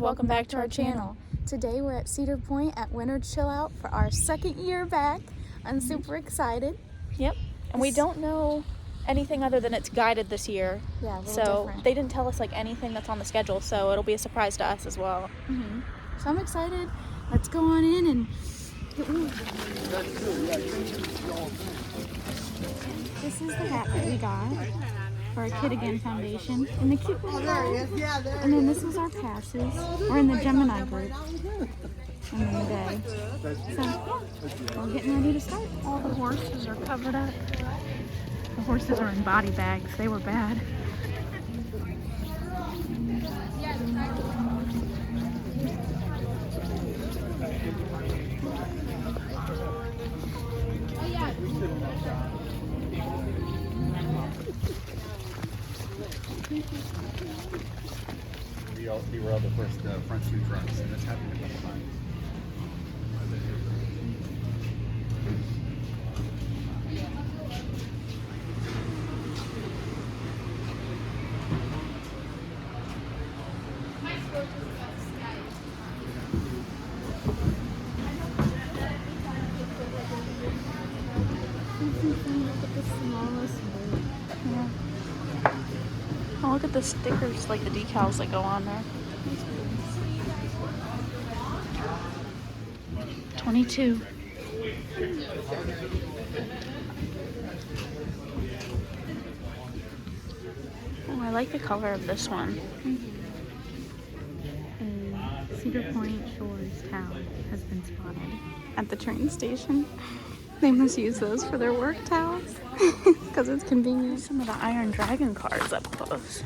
welcome back to our channel. Today we're at Cedar Point at Winter Chill Out for our second year back. I'm super excited. Yep, and we don't know anything other than it's guided this year. Yeah, so different. They didn't tell us like anything that's on the schedule, so it'll be a surprise to us as well. So I'm excited. Let's go on in and this is the hat that we got for our Kid Again Foundation in the cute little bottle. And then this was our passes. We're in the Gemini group. And then the day. So yeah, we're getting ready to start. All the horses are covered up. The horses are in body bags. They were bad. We were on the first front two trucks, and that's happened a couple times. Oh, look at the stickers, like the decals that go on there. 22. Oh, I like the color of this one. A Cedar Point Shores towel has been spotted at the train station. They must use those for their work towels because it's convenient. Some of the Iron Dragon cards up close.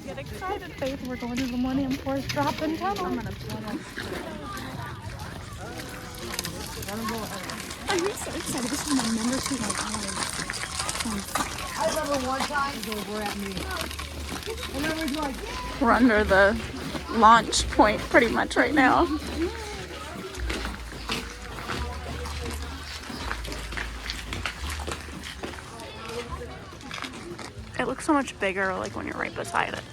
Get excited, Faith. We're going to the Millennium Force drop-in tunnel. I'm gonna Oh, you're so excited. This is my membership. I remember one time they were at me. And I was like, We're under the launch point pretty much right now. It looks so much bigger like when you're right beside it.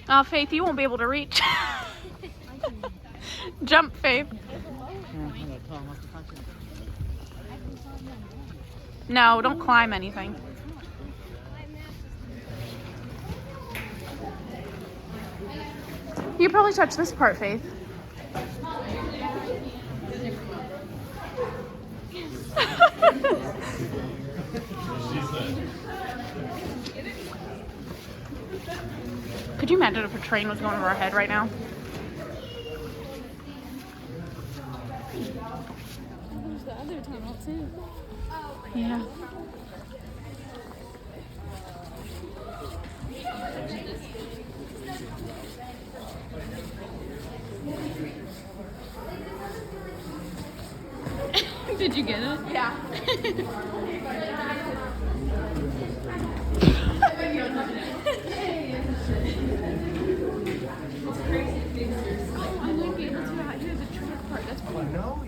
Oh, Faith, you won't be able to reach. Jump, Faith. No, don't climb anything. You probably touch this part, Faith. Could you imagine if a train was going over our head right now? There's the other tunnel too. Yeah. Did you get it? Yeah. I might be able to out here the track part. That's pretty cool.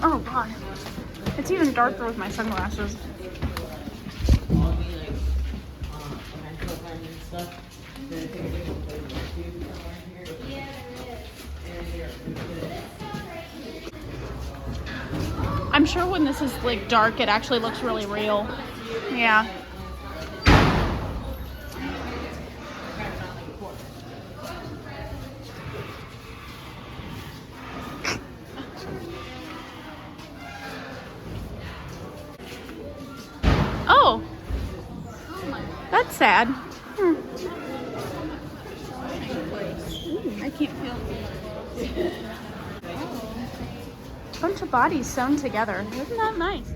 Oh god. It's even darker with my sunglasses. I'm sure when this is like dark, it actually looks really real. Yeah. Oh, that's sad. I can't feel it. Bunch of bodies sewn together. Isn't that nice?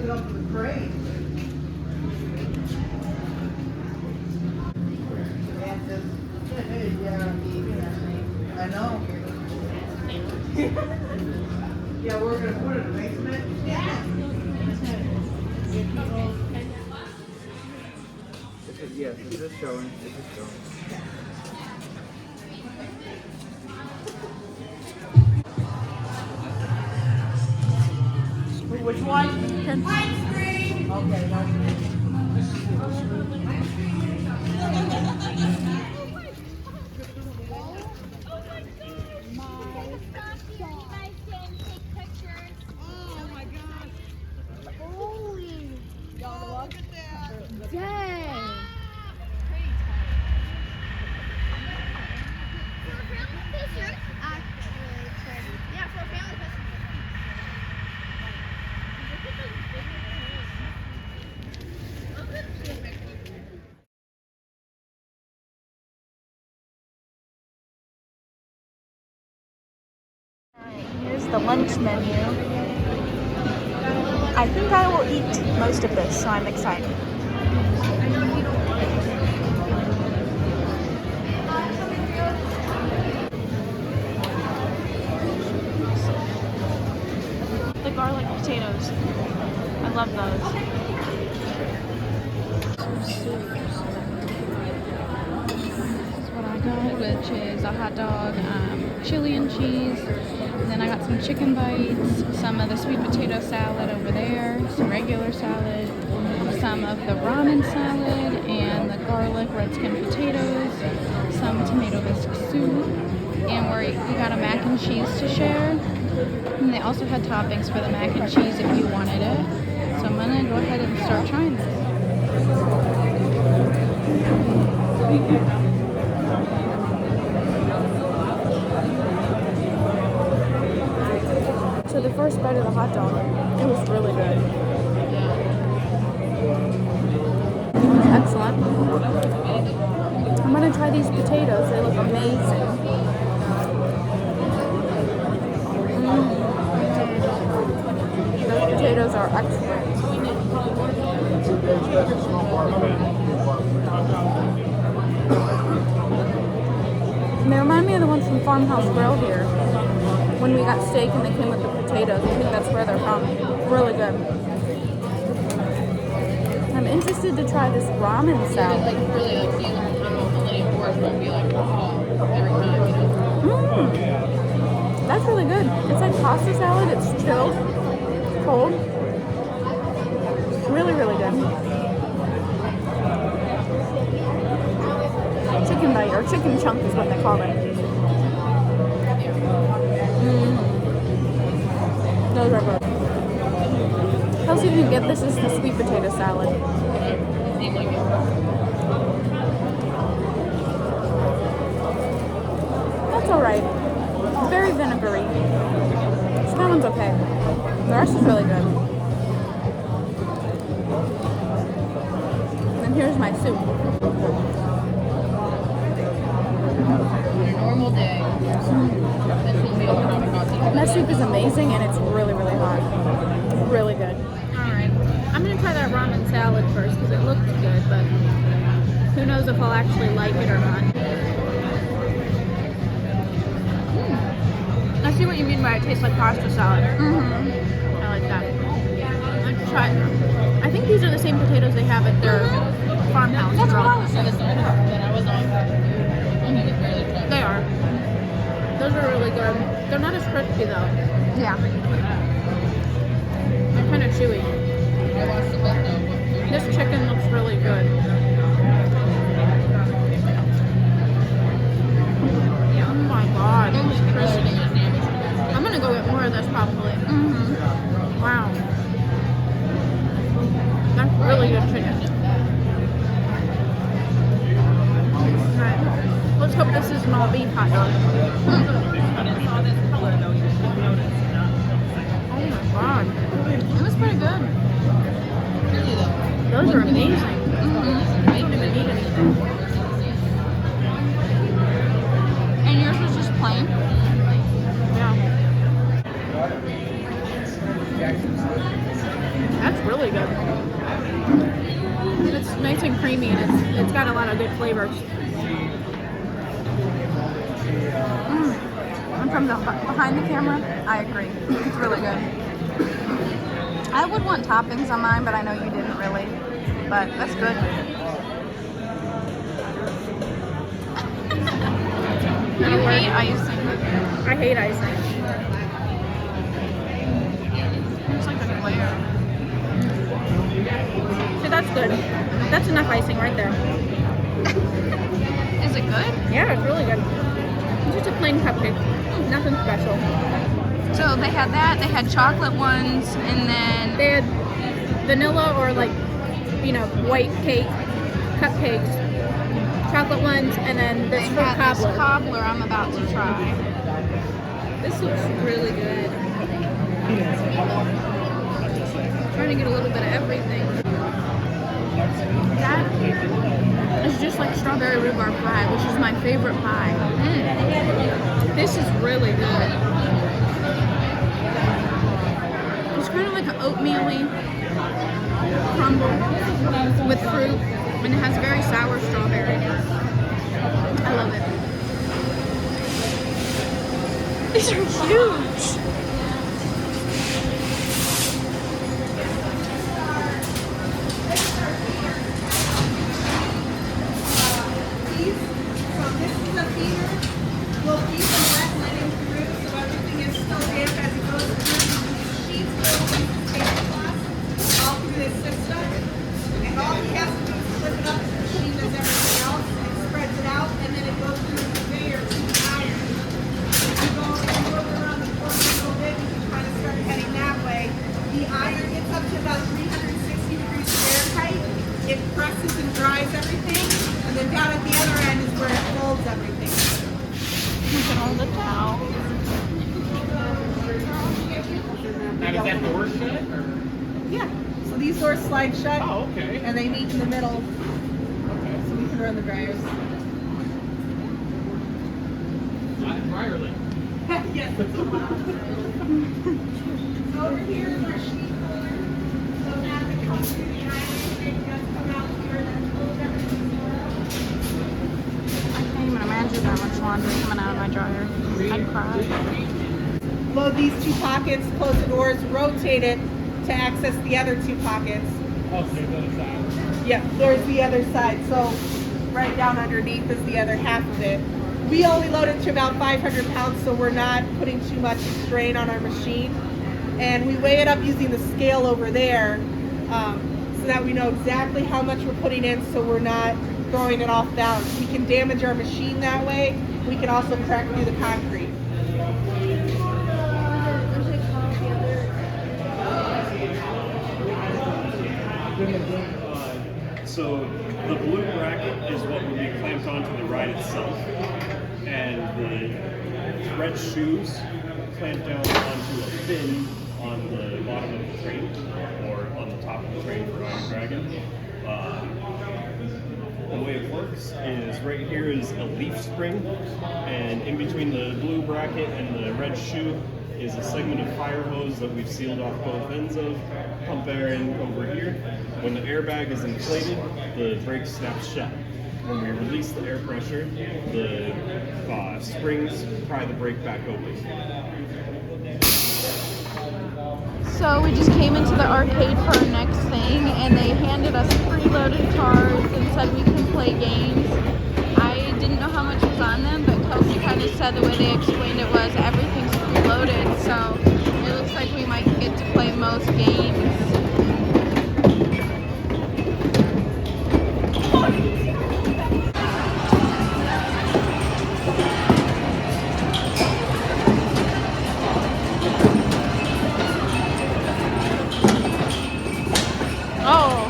it up to the crate. I know. Yeah, we're gonna put it in the basement. Yeah. Yes, it's just showing. It's just showing. Which one? Ice cream. Okay, that's Here's the lunch menu. I think I will eat most of this, so I'm excited. The garlic potatoes. I love those. This is what I got, which is a hot dog, chili and cheese. And then I got some chicken bites, some of the sweet potato salad over there, some regular salad, some of the ramen salad, and the garlic red skin potatoes, some tomato bisque soup, and we got a mac and cheese to share. And they also had toppings for the mac and cheese if you wanted it. So I'm gonna go ahead and start trying this. So the first bite of the hot dog, it was really good. Excellent. I'm gonna try these potatoes. They look amazing. Those potatoes are excellent. They remind me of the ones from Farmhouse Grill here. When we got steak and they came with the potatoes. I think that's where they're from. Really good. I'm interested to try this ramen salad. That's really good. It's like pasta salad. It's chilled, cold. Really, really good. Chicken bite or chicken chunk is what they call it. Those are good. Else you can get this is the sweet potato salad. That's alright. Very vinegary. So that one's okay. The rest is really good. And here's my soup. Normal day. That soup is amazing and it's really, really hot. Really good. Alright. I'm going to try that ramen salad first because it looked good, but who knows if I'll actually like it or not. I see what you mean by it tastes like pasta salad. I like that. Let's try it. I think these are the same potatoes they have at their farmhouse. That's what I was saying. They are. Those are really good. They're not as crispy though. Yeah. They're kind of chewy. This chicken looks really good. Oh my god. It was crispy. I'm gonna go get more of this probably. Wow. That's really good chicken. Alright. Let's hope this is an all beef hot dog. Oh my god. It was pretty good. Those are amazing. I didn't even eat anything. And yours was just plain? Yeah. That's really good flavors. And from the behind the camera, I agree. It's really good. I would want toppings on mine, but I know you didn't really. But that's good. You hate icing. I hate icing. It's like a glare. So that's good. That's enough icing right there. Is it good? Yeah, it's really good. It's just a plain cupcake. Nothing special. So they had that. They had chocolate ones, and then They had vanilla or like, you know, white cake, cupcakes, chocolate ones, and then they this fruit had this cobbler. cobbler I'm about to try. This looks really good. Trying to get a little bit of everything. That is just like strawberry rhubarb pie, which is my favorite pie. This is really good. It's kind of like an oatmeal-y crumble with fruit, and it has very sour strawberry. I love it. These are huge. So this is a feeder. We'll keep them wet and let him through so everything is still damp as it goes through. These sheets will be tablecloth all through this system. And all he has to do is flip it up. The machine does everything else. It spreads it out and then it goes through the conveyor to the iron. If you go around the corner a little bit, you can kind of start heading that way. The iron gets up to about 360 degrees Fahrenheit. It presses and dries everything. And then down at the other end is where it folds everything. Look at all the towels. Now, does that door shut? Yeah. So these doors slide shut. Oh, okay. And they meet in the middle. Okay. So we can run the dryers. Not entirely. Yes, it's allowed. So over here is our sheet holder. So as it comes through the iron, it does come out here and then folds everything. I can't even imagine that much laundry coming out of my dryer. I'd cry. Load these two pockets, close the doors, rotate it to access the other two pockets. Oh, so the other side. Yeah, there's the other side. So right down underneath is the other half of it. We only load it to about 500 pounds, so we're not putting too much strain on our machine. And we weigh it up using the scale over there so that we know exactly how much we're putting in so we're not throwing it off balance. We can damage our machine that way. We can also crack through the concrete. So the blue bracket is what will be clamped onto the ride itself, and the red shoes clamped down onto a fin on the bottom of the train, or on the top of the train for Iron Dragon. The way it works is right here is a leaf spring, and in between the blue bracket and the red shoe is a segment of fire hose that we've sealed off both ends of, pump air in over here. When the airbag is inflated, the brake snaps shut. When we release the air pressure, the springs pry the brake back open. So we just came into the arcade for our next thing, and they handed us preloaded cards and said we can play games. I didn't know how much was on them, but Kobe kind of said the way they explained it was everything's preloaded, so it looks like we might get to play most games. Oh.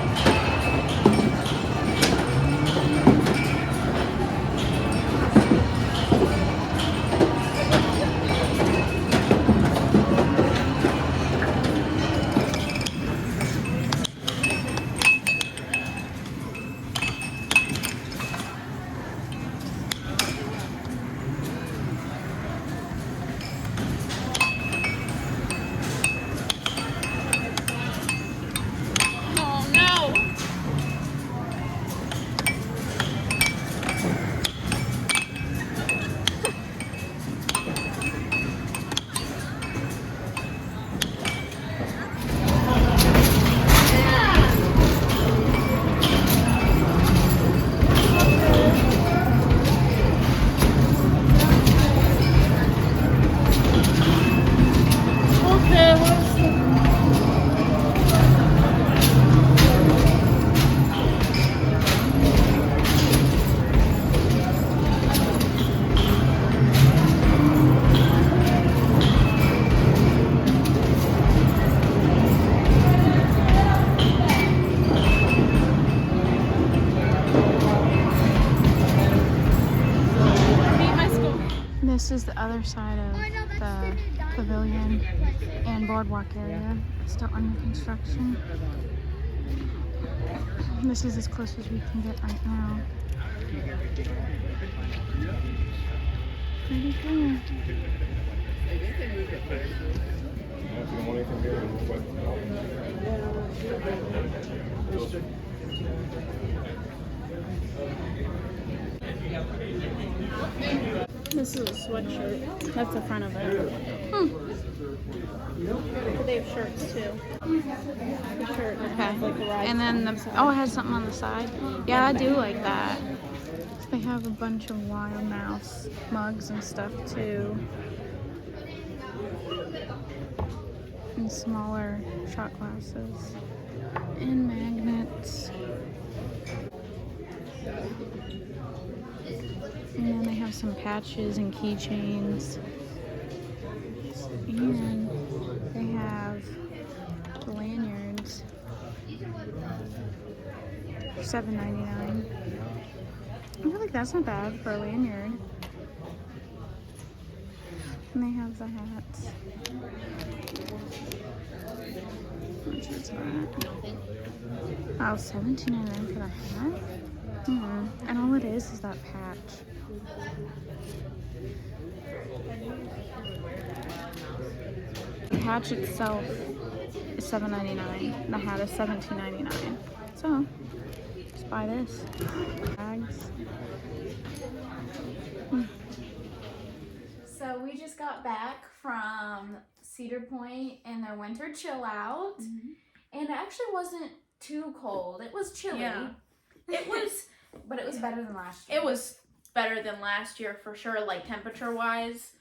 This is the other side of the pavilion and boardwalk area. Still under construction. This is as close as we can get right now. Pretty cool. This is a sweatshirt. That's the front of it. But they have shirts too. The shirt has like a ride. And then it has something on the side. Yeah, I do like that. They have a bunch of Wild Mouse mugs and stuff too. And smaller shot glasses. And magnets. And then they have some patches and keychains. And they have the lanyards. $7.99. I feel like that's not bad for a lanyard. And they have the hats. How much is that? Oh, $17.99 for the hat? And all it is that patch. The patch itself is $7.99. The hat is $17.99. So, just buy this. Bags. So we just got back from Cedar Point and their winter chill out. And it actually wasn't too cold. It was chilly. Yeah. It was, but it was better than last year. it was better than last year for sure, like temperature wise.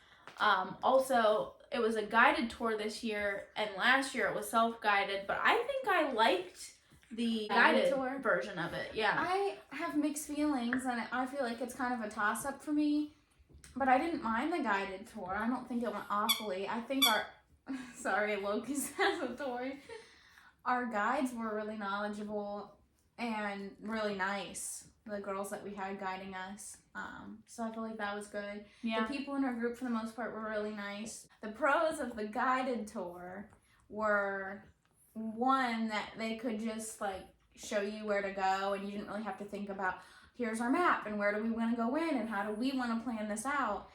Also, it was a guided tour this year, and last year it was self-guided, but I think I liked the guided tour version of it. Yeah. I have mixed feelings, and I feel like it's kind of a toss-up for me. But I didn't mind the guided tour. I don't think it went awfully. I think our... Sorry, Locust has a toy. Our guides were really knowledgeable and really nice. The girls that we had guiding us. So I feel like that was good. Yeah. The people in our group, for the most part, were really nice. The pros of the guided tour were, one, that they could just, like, show you where to go, and you didn't really have to think about, here's our map, and where do we want to go in, and how do we want to plan this out.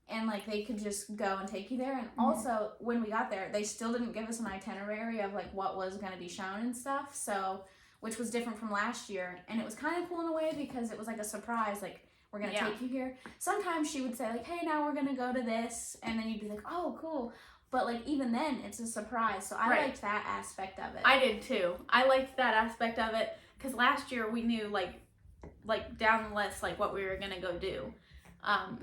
And, like, they could just go and take you there. And also, when we got there, they still didn't give us an itinerary of, like, what was going to be shown and stuff. So, which was different from last year. And it was kind of cool in a way because it was, like, a surprise. Like, we're going to take you here. Sometimes she would say, like, hey, now we're going to go to this. And then you'd be like, oh, cool. But, like, even then, it's a surprise. So, I liked that aspect of it. I did, too. I liked that aspect of it because last year we knew, like down the list, like, what we were going to go do.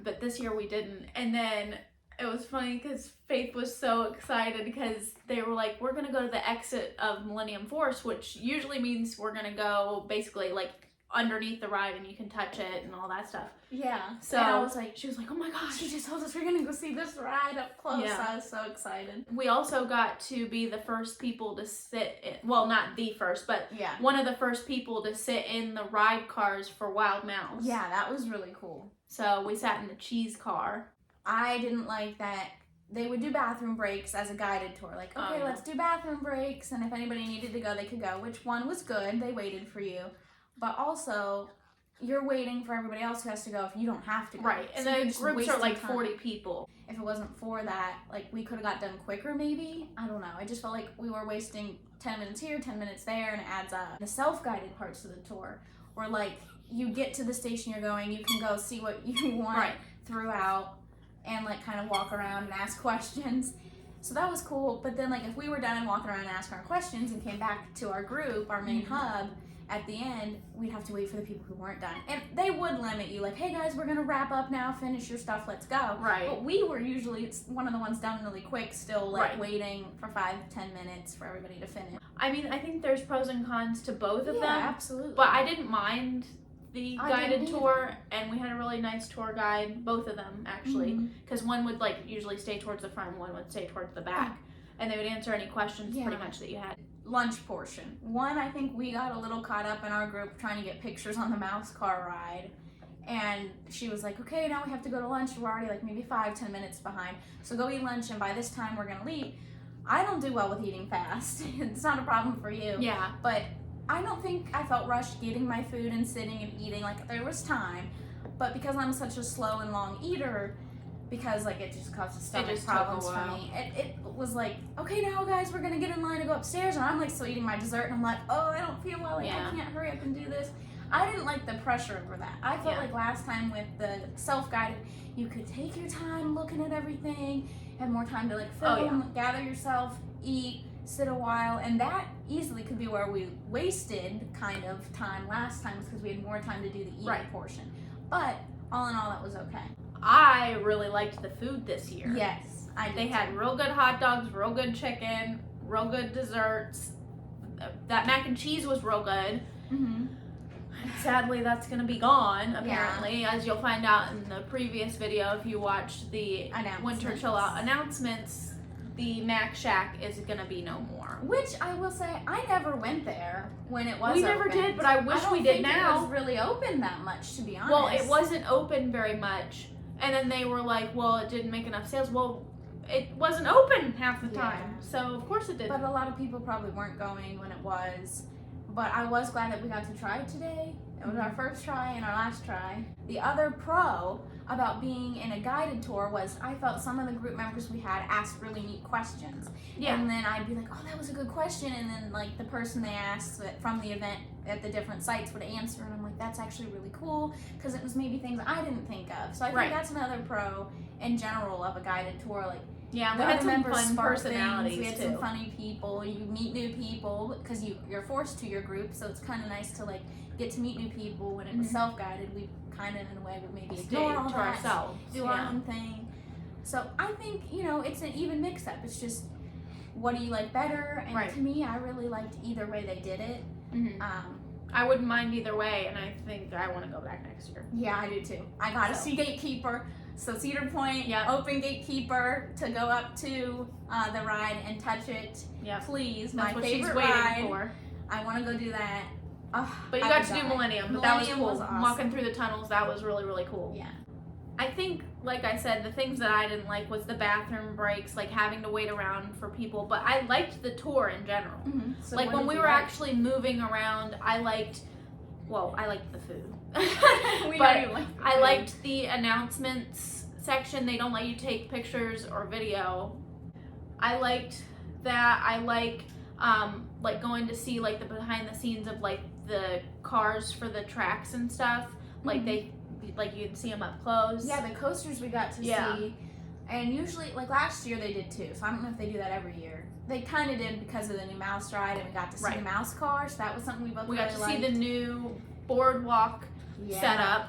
But this year we didn't. And then it was funny because Faith was so excited because they were like, we're going to go to the exit of Millennium Force, which usually means we're going to go basically like underneath the ride and you can touch it and all that stuff. Yeah. So and I was like, she was like, oh my gosh, she just told us we're going to go see this ride up close. Yeah. I was so excited. We also got to be the first people to sit in, well, not the first, but one of the first people to sit in the ride cars for Wild Mouse. Yeah, that was really cool. So we sat in the cheese car. I didn't like that they would do bathroom breaks as a guided tour. Like, okay, let's do bathroom breaks, and if anybody needed to go, they could go, which one was good. They waited for you. But also, you're waiting for everybody else who has to go if you don't have to go. Right, and the groups are like 40 people. If it wasn't for that, like, we could have got done quicker maybe. I don't know. I just felt like we were wasting 10 minutes here, 10 minutes there, and it adds up. The self-guided parts of the tour were like, you get to the station you're going, you can go see what you want throughout and, like, kind of walk around and ask questions. So that was cool. But then, like, if we were done walking around and asking our questions and came back to our group, our main hub, at the end, we'd have to wait for the people who weren't done. And they would limit you, like, hey guys, we're gonna wrap up now, finish your stuff, let's go. Right. But we were usually one of the ones done really quick, still, like, waiting for 5-10 minutes for everybody to finish. I mean, I think there's pros and cons to both of them. Yeah, absolutely. But I didn't mind the guided tour, and we had a really nice tour guide, both of them, actually. Because one would, like, usually stay towards the front, one would stay towards the back. And they would answer any questions pretty much that you had. Lunch portion. One, I think we got a little caught up in our group trying to get pictures on the mouse car ride. And she was like, okay, now we have to go to lunch. We're already like maybe 5-10 minutes behind. So go eat lunch, and by this time we're gonna leave. I don't do well with eating fast. It's not a problem for you. Yeah. But I don't think I felt rushed getting my food and sitting and eating. Like, there was time. But because I'm such a slow and long eater, because like it just causes stomach problems for me, it was like, okay, now guys, we're gonna get in line to go upstairs, and I'm like still eating my dessert, and I'm like, oh, I don't feel well, like I can't hurry up and do this. I didn't like the pressure over that. I felt like last time with the self-guided, you could take your time looking at everything, have more time to like film, gather yourself, eat, sit a while, and that easily could be where we wasted kind of time last time, because we had more time to do the eating portion. But all in all, that was okay. I really liked the food this year. Yes, They had real good hot dogs, real good chicken, real good desserts. That mac and cheese was real good. Mm-hmm. Sadly, that's going to be gone, apparently, as you'll find out in the previous video if you watched the Winter Chill Out announcements. The Mac Shack is going to be no more. Which I will say, I never went there when it was We never open. did, but I wish we did now. It was really open that much, to be honest. Well, it wasn't open very much. And then they were like, well, it didn't make enough sales. Well, it wasn't open half the time. So, of course it didn't. But a lot of people probably weren't going when it was. But I was glad that we got to try it today. It was our first try and our last try. The other pro about being in a guided tour was I felt some of the group members we had asked really neat questions. Yeah. And then I'd be like, oh, that was a good question. And then like the person they asked from the event at the different sites would answer. And I'm like, that's actually really cool, because it was maybe things I didn't think of. So I think that's another pro in general of a guided tour. Like, yeah, we the had other some members fun spark personalities things. We had too. some funny people. You meet new people because you're forced to your group, so it's kind of nice to like get to meet new people. When it was self-guided, we kind of in a way would maybe ignore all to that, ourselves, do our own thing. So I think it's an even mix-up. It's just what do you like better? And to me, I really liked either way they did it. I wouldn't mind either way, and I think I want to go back next year. Yeah, I do too. I got to see Gatekeeper. So Cedar Point, open Gatekeeper to go up to the ride and touch it. Yeah, please. That's my what favorite she's waiting ride. for. I want to go do that. But you got to do Millennium. But that was cool. awesome. Walking through the tunnels, that was really, really cool. Yeah. I think, like I said, the things that I didn't like was the bathroom breaks, like having to wait around for people. But I liked the tour in general. So like what when did we you were like? actually moving around, I liked the food. We But know you like the I food. liked the announcements section. They don't let you take pictures or video. I liked that. I like going to see like the behind the scenes of like the cars for the tracks and stuff. Like you can see them up close. Yeah, the coasters we got to see. And usually, like last year they did too, so I don't know if they do that every year. They kind of did because of the new mouse ride, and we got to see the mouse car, so that was something we both We really got to liked. see the new boardwalk setup.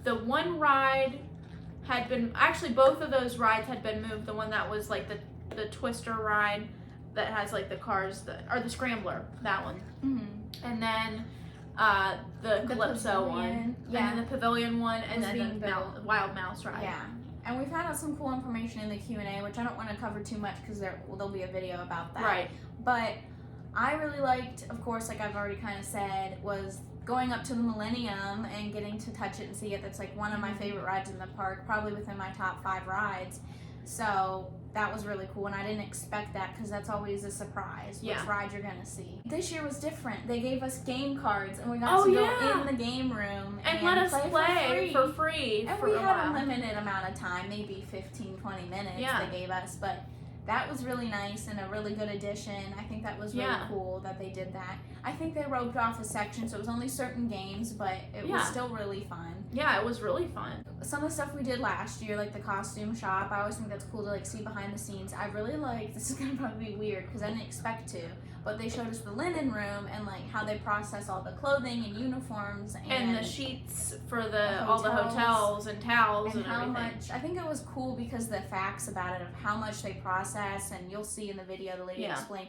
The one ride had been, actually both of those rides had been moved. The one that was like the twister ride that has like the cars, or the scrambler, that one. And then the Calypso one. And then the pavilion one, and then the Wild Mouse ride. Yeah. And we found out some cool information in the Q&A, which I don't want to cover too much because there'll be a video about that. Right. But I really liked, of course, like I've already kind of said, was going up to the Millennium and getting to touch it and see it. That's like one of my favorite rides in the park, probably within my top 5 rides. So that was really cool, and I didn't expect that because that's always a surprise which ride you're gonna see. This year was different. They gave us game cards, and we got to go in the game room and let us play for free. And we had a limited amount of time, maybe 15-20 minutes they gave us, but that was really nice and a really good addition. I think that was really cool that they did that. I think they roped off a section, so it was only certain games, but it was still really fun. Yeah, it was really fun. Some of the stuff we did last year, like the costume shop, I always think that's cool to like see behind the scenes. I really like, this is gonna probably be weird because I didn't expect to, but they showed us the linen room and like how they process all the clothing and uniforms and the sheets for all the hotels and towels and how everything. much. I think it was cool because the facts about it of how much they process, and you'll see in the video the lady explain.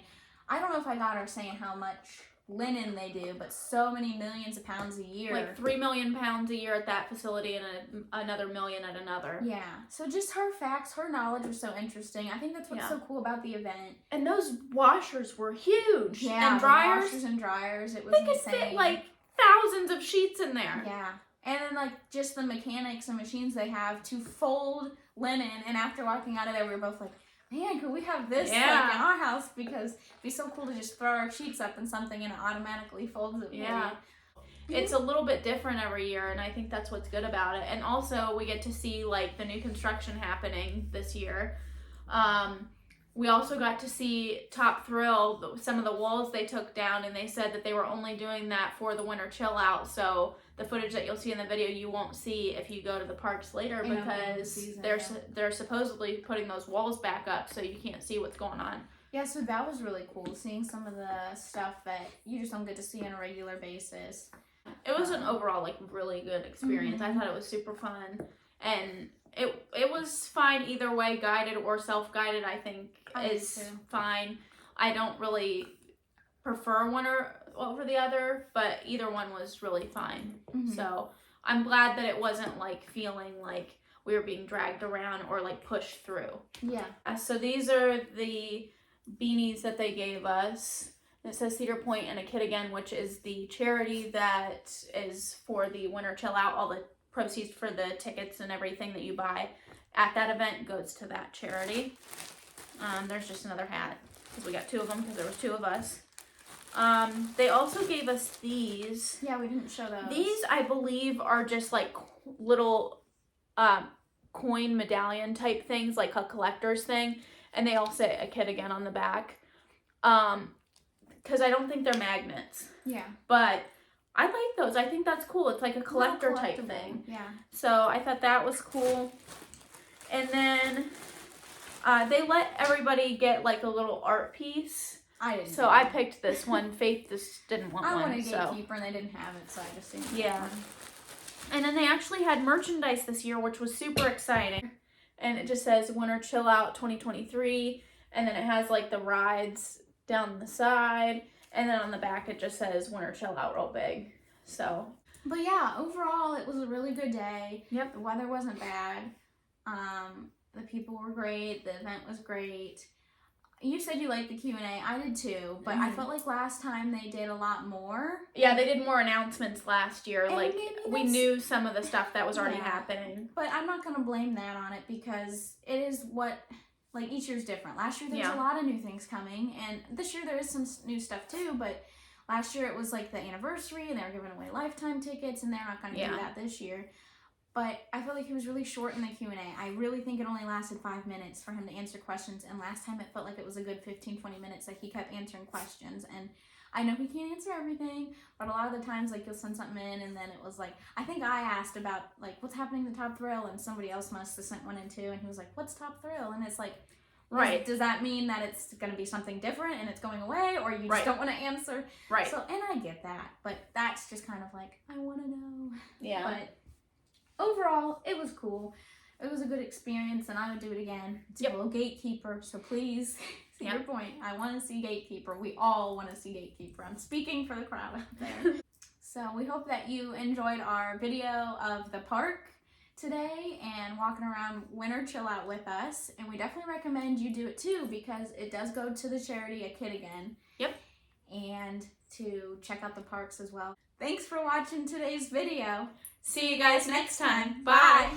I don't know if I got her saying how much linen they do, but so many millions of pounds a year. Like 3 million pounds a year at that facility and another million at another. Yeah. So just her facts, her knowledge was so interesting. I think that's what's so cool about the event. And those washers were huge. Yeah, and dryers. Washers and dryers. It was they could insane. fit like thousands of sheets in there. Yeah. And then like just the mechanics and machines they have to fold linen. And after walking out of there, we were both like, man, could we have this like in our house? Because it'd be so cool to just throw our sheets up in something and it automatically folds it. Yeah. It's a little bit different every year, and I think that's what's good about it. And also, we get to see like the new construction happening this year. We also got to see Top Thrill, some of the walls they took down, and they said that they were only doing that for the winter chill out. So the footage that you'll see in the video, you won't see if you go to the parks later, because they're supposedly putting those walls back up, so you can't see what's going on. Yeah, so that was really cool, seeing some of the stuff that you just don't get to see on a regular basis. It was an overall like really good experience. I thought it was super fun, and it was fine either way, guided or self-guided. I think is fine. I don't really prefer one over the other, but either one was really fine. So I'm glad that it wasn't like feeling like we were being dragged around or like pushed through. Yeah. So these are the beanies that they gave us. It says Cedar Point and a Kid Again, which is the charity that is for the winter chill out. All the proceeds for the tickets and everything that you buy at that event goes to that charity. There's just another hat, because we got two of them because there was two of us. They also gave us these. Yeah, we didn't show those. These, I believe, are just like little coin medallion type things, like a collector's thing. And they all say a Kid Again on the back. Because I don't think they're magnets. Yeah. But I like those. I think that's cool. It's like a collector type thing. Yeah. So I thought that was cool. And then they let everybody get like a little art piece. I didn't. So I picked this one. Faith just didn't want one. I wanted a gatekeeper and they didn't have it, so I just didn't. Yeah. And then they actually had merchandise this year, which was super exciting. And it just says Winter Chill Out 2023. And then it has like the rides down the side, and then on the back it just says Winter Chill Out real big. So, but yeah, overall it was a really good day. Yep. The weather wasn't bad. The people were great. The event was great. You said you liked the Q&A. I did too, but I felt like last time they did a lot more. Yeah, they did more announcements last year. And like we knew some of the stuff that was already Yeah. happening. But I'm not gonna blame that on it, because it is what. Like, each year's different. Last year, there was a lot of new things coming, and this year there is some new stuff, too, but last year it was, like, the anniversary, and they were giving away lifetime tickets, and they're not going to do that this year. But I felt like he was really short in the Q&A. I really think it only lasted 5 minutes for him to answer questions, and last time it felt like it was a good 15-20 minutes that he kept answering questions, and I know he can't answer everything, but a lot of the times, like, you'll send something in, and then it was like, I think I asked about, like, what's happening to Top Thrill, and somebody else must have sent one in, too, and he was like, what's Top Thrill? And it's like, does that mean that it's going to be something different and it's going away, or you just don't want to answer? Right. So, and I get that, but that's just kind of like, I want to know. Yeah. But overall, it was cool. It was a good experience, and I would do it again. It's a little Gatekeeper, so please, see your point. I want to see Gatekeeper. We all want to see Gatekeeper. I'm speaking for the crowd out there. So we hope that you enjoyed our video of the park today and walking around Winter Chill Out with us, and we definitely recommend you do it too, because it does go to the charity A Kid Again. Yep. And to check out the parks as well. Thanks for watching today's video. See you guys next time. Bye.